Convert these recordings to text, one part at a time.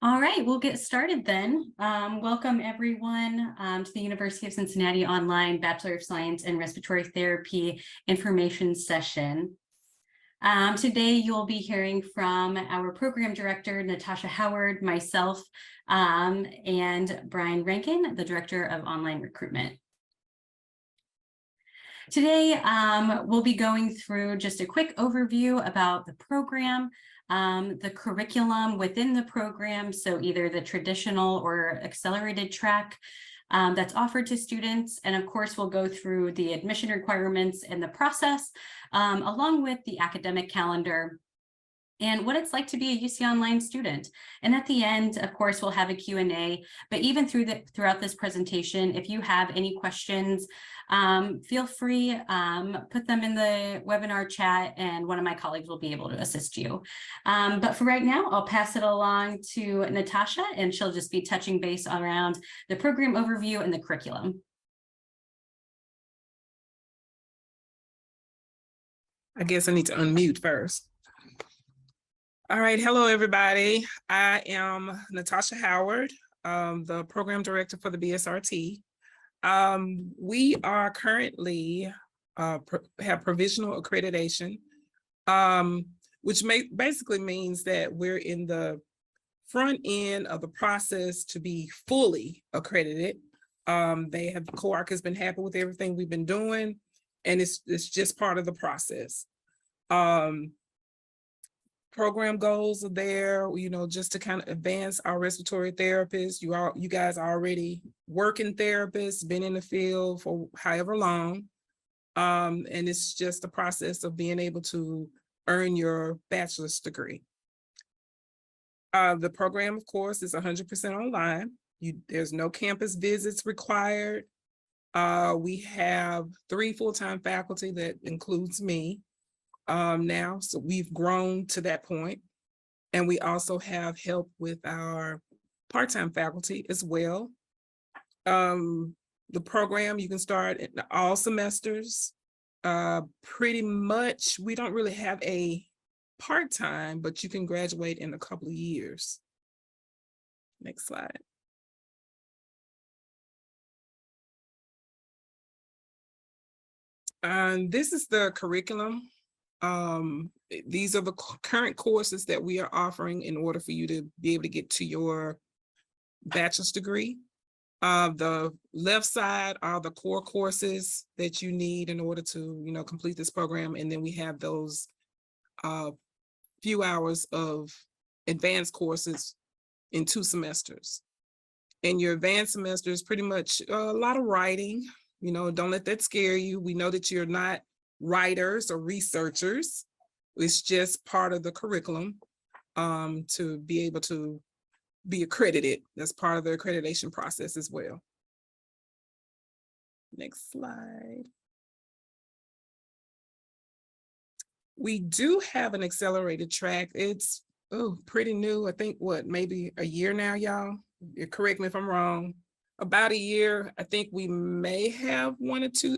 All right, we'll get started then. Welcome everyone to the University of Cincinnati Online Bachelor of Science in Respiratory Therapy information session. Today you'll be hearing from our program director, Natasha Howard, myself, and Brian Rankin, the director of online recruitment. Today, we'll be going through just a quick overview about the program, the curriculum within the program, so either the traditional or accelerated track that's offered to students. And of course, we'll go through the admission requirements and the process, along with the academic calendar and what it's like to be a UC Online student. And at the end, of course, we'll have a Q&A, but even throughout this presentation, if you have any questions, feel free, put them in the webinar chat and one of my colleagues will be able to assist you. But for right now, I'll pass it along to Natasha and she'll just be touching base around the program overview and the curriculum. I guess I need to unmute first. All right, hello everybody. I am Natasha Howard, the program director for the BSRT. We are currently have provisional accreditation, which basically means that we're in the front end of the process to be fully accredited. COARC has been happy with everything we've been doing, and it's just part of the process. Program goals are there, just to kind of advance our respiratory therapists. You guys are already working therapists, been in the field for however long. And it's just the process of being able to earn your bachelor's degree. The program, of course, is 100% online. There's no campus visits required. We have 3 full-time faculty that includes me. Now, so we've grown to that point, and we also have help with our part-time faculty as well. The program, you can start in all semesters. Pretty much, we don't really have a part-time, but you can graduate in a couple of years. Next slide. This is the curriculum. These are the current courses that we are offering in order for you to be able to get to your bachelor's degree. The left side are the core courses that you need in order to, complete this program. And then we have those few hours of advanced courses in 2 semesters. And your advanced semester is pretty much a lot of writing. Don't let that scare you. We know that you're not writers or researchers. It's just part of the curriculum to be able to be accredited. That's part of the accreditation process as well. Next slide. We do have an accelerated track. It's pretty new. I think maybe a year now, y'all. Correct me if I'm wrong. About a year. I think we may have one or two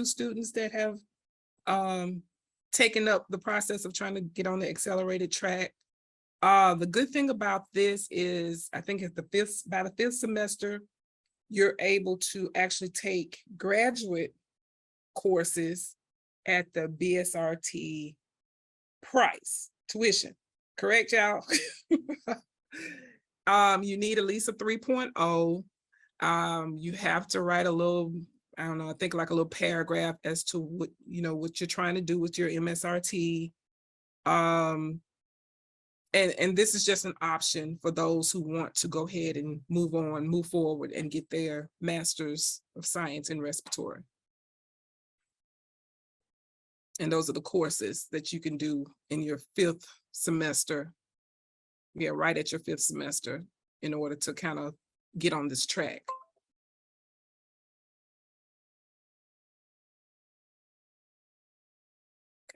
students that have taken up the process of trying to get on the accelerated track. The good thing about this is, I think by the 5th semester, you're able to actually take graduate courses at the BSRT price, tuition. Correct, y'all? You need at least a 3.0. You have to write a little, I don't know, I think like a little paragraph as to what you're trying to do with your MSRT. And this is just an option for those who want to go ahead and move forward and get their Master's of Science in Respiratory. And those are the courses that you can do in your 5th semester. Yeah, right at your 5th semester in order to kind of get on this track.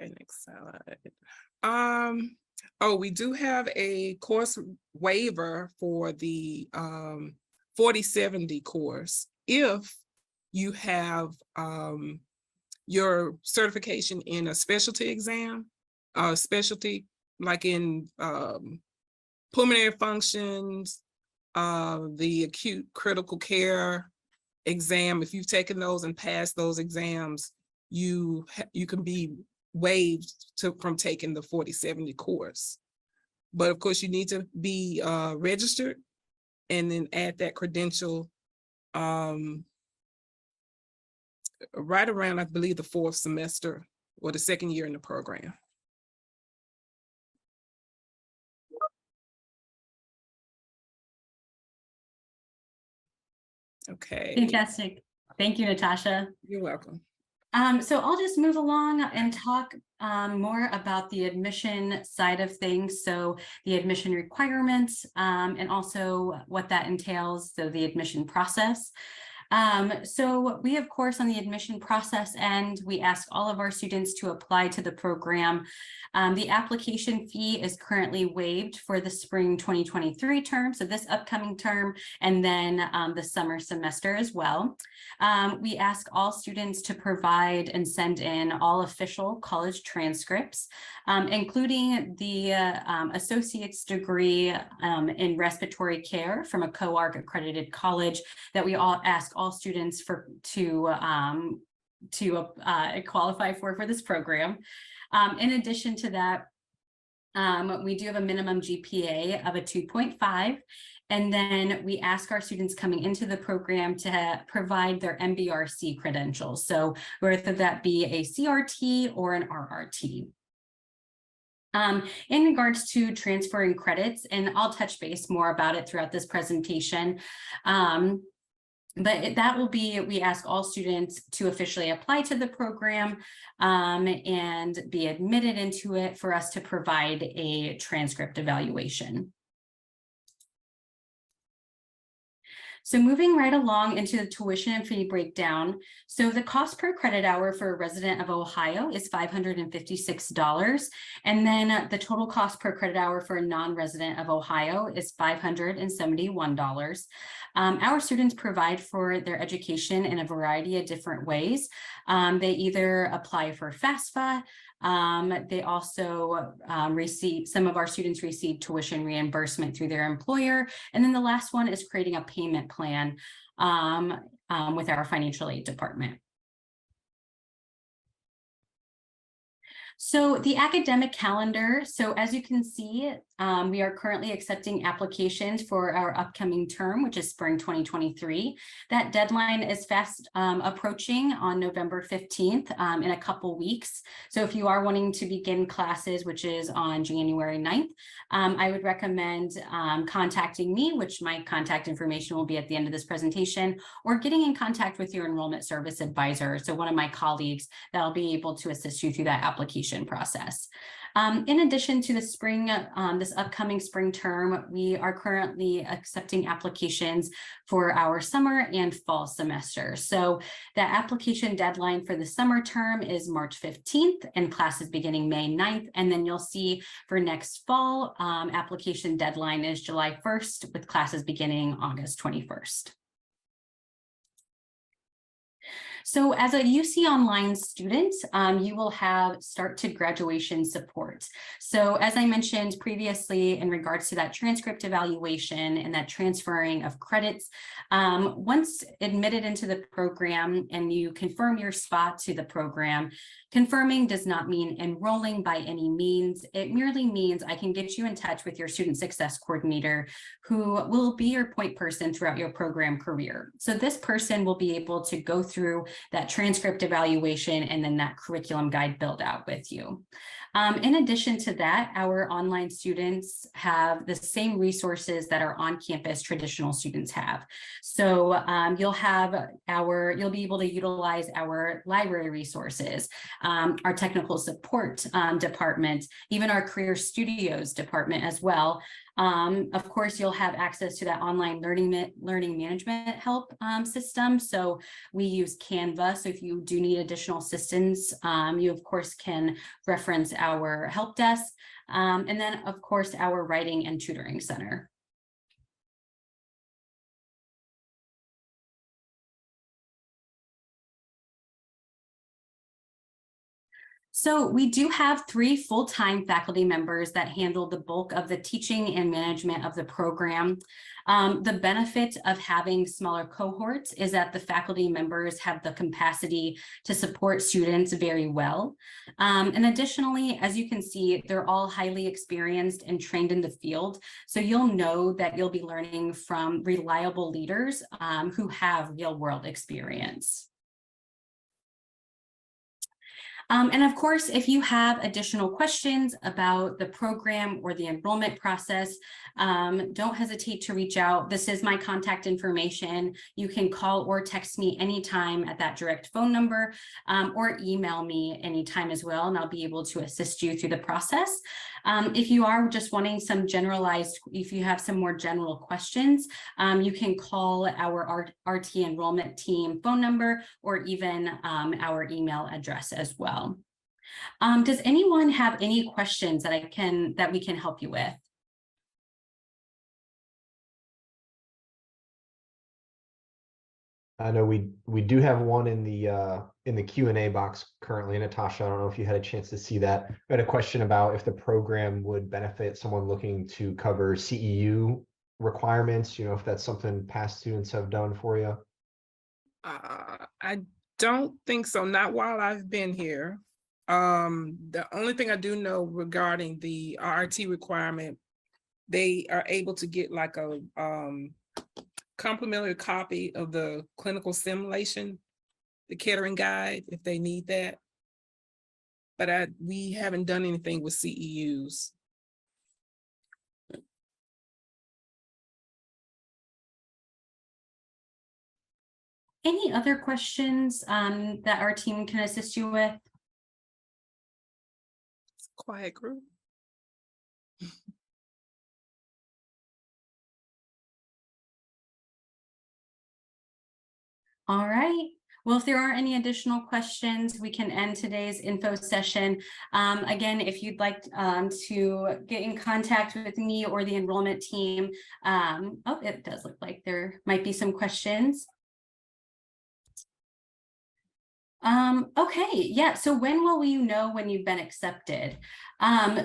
Okay, next slide. We do have a course waiver for the 4070 course if you have your certification in a specialty exam, specialty like in pulmonary functions, the acute critical care exam. If you've taken those and passed those exams, you can be waived from taking the 4070 course. But of course, you need to be registered and then add that credential right around, I believe, the 4th semester or the 2nd year in the program. Okay. Fantastic. Thank you, Natasha. You're welcome. So I'll just move along and talk more about the admission side of things. So the admission requirements and also what that entails. So the admission process. So we, of course, on the admission process end, we ask all of our students to apply to the program. The application fee is currently waived for the spring 2023 term, so this upcoming term, and then the summer semester as well. We ask all students to provide and send in all official college transcripts, including the associate's degree in respiratory care from a co-arc accredited college that we all ask all students to qualify for this program. In addition to that, we do have a minimum GPA of a 2.5. And then we ask our students coming into the program to provide their MBRC credentials. So whether that be a CRT or an RRT. In regards to transferring credits, and I'll touch base more about it throughout this presentation. But that will be, we ask all students to officially apply to the program and be admitted into it for us to provide a transcript evaluation. So moving right along into the tuition and fee breakdown. So the cost per credit hour for a resident of Ohio is $556. And then the total cost per credit hour for a non-resident of Ohio is $571. Our students provide for their education in a variety of different ways. They either apply for FAFSA. They also some of our students receive tuition reimbursement through their employer. And then the last one is creating a payment plan with our financial aid department. So the academic calendar, so as you can see, we are currently accepting applications for our upcoming term, which is spring 2023. That deadline is fast approaching on November 15th in a couple weeks. So if you are wanting to begin classes, which is on January 9th, I would recommend contacting me, which my contact information will be at the end of this presentation, or getting in contact with your enrollment service advisor. So one of my colleagues that'll be able to assist you through that application process. In addition to the spring, this upcoming spring term, we are currently accepting applications for our summer and fall semester. So the application deadline for the summer term is March 15th and classes beginning May 9th. And then you'll see for next fall, application deadline is July 1st with classes beginning August 21st. So as a UC Online student, you will have start to graduation support. So as I mentioned previously, in regards to that transcript evaluation and that transferring of credits, once admitted into the program and you confirm your spot to the program, confirming does not mean enrolling by any means. It merely means I can get you in touch with your student success coordinator, who will be your point person throughout your program career. So this person will be able to go through that transcript evaluation and then that curriculum guide build out with you. In addition to that, our online students have the same resources that our on-campus traditional students have. So you'll be able to utilize our library resources, our technical support department, even our career studios department as well. Of course, you'll have access to that online learning management help system. So we use Canva. So if you do need additional assistance, you of course can reference our help desk. And then of course, our writing and tutoring center. So we do have 3 full-time faculty members that handle the bulk of the teaching and management of the program. The benefit of having smaller cohorts is that the faculty members have the capacity to support students very well. And additionally, as you can see, they're all highly experienced and trained in the field. So you'll know that you'll be learning from reliable leaders who have real-world experience. And of course, if you have additional questions about the program or the enrollment process, don't hesitate to reach out. This is my contact information. You can call or text me anytime at that direct phone number, or email me anytime as well, and I'll be able to assist you through the process. If you are just wanting some generalized, if you have some more general questions, you can call our RT enrollment team phone number or even our email address as well. Does anyone have any questions that we can help you with? I know we do have one in the Q&A box currently. Natasha, I don't know if you had a chance to see that. We had a question about if the program would benefit someone looking to cover CEU requirements, you know, if that's something past students have done for you. I don't think so, not while I've been here. The only thing I do know regarding the RT requirement, they are able to get like a complimentary copy of the clinical simulation, the Kettering guide, if they need that. But we haven't done anything with CEUs. Any other questions that our team can assist you with? It's a quiet group. All right. Well, if there aren't any additional questions, we can end today's info session. Again, if you'd like to get in contact with me or the enrollment team, oh, it does look like there might be some questions. Okay, yeah, so when will you know when you've been accepted?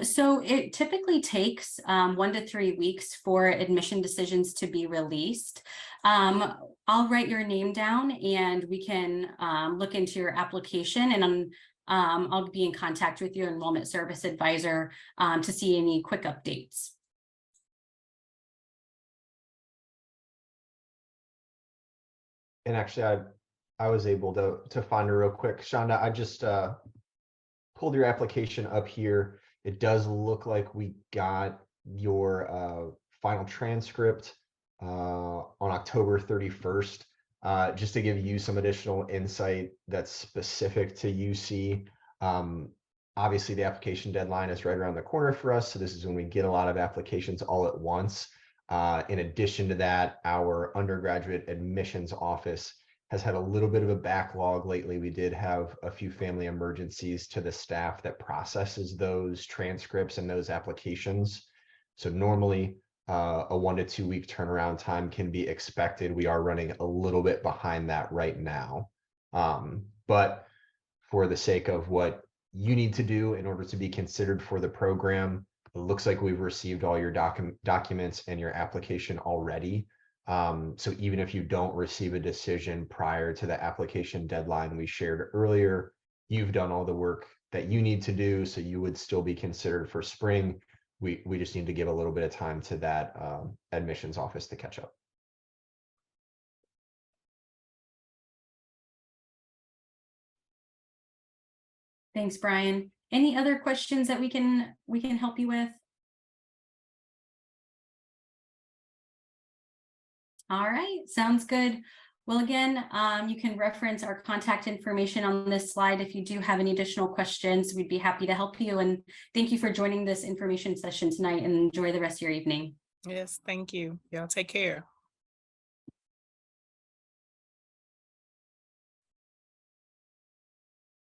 So it typically takes 1 to 3 weeks for admission decisions to be released. I'll write your name down and we can look into your application, and I'll be in contact with your enrollment service advisor to see any quick updates. And actually, I was able to find her real quick. Shonda, I just pulled your application up here. It does look like we got your final transcript on October 31st. Just to give you some additional insight that's specific to UC. Obviously, the application deadline is right around the corner for us, so this is when we get a lot of applications all at once. In addition to that, our undergraduate admissions office has had a little bit of a backlog lately. We did have a few family emergencies to the staff that processes those transcripts and those applications. So normally a 1 to 2 week turnaround time can be expected. We are running a little bit behind that right now. But for the sake of what you need to do in order to be considered for the program, it looks like we've received all your documents and your application already. So even if you don't receive a decision prior to the application deadline we shared earlier, you've done all the work that you need to do, so you would still be considered for spring. We just need to give a little bit of time to that admissions office to catch up. Thanks, Brian. Any other questions that we can help you with? All right, sounds good. Well, again, you can reference our contact information on this slide. If you do have any additional questions, we'd be happy to help you. And thank you for joining this information session tonight, and enjoy the rest of your evening. Yes, thank you. Y'all take care.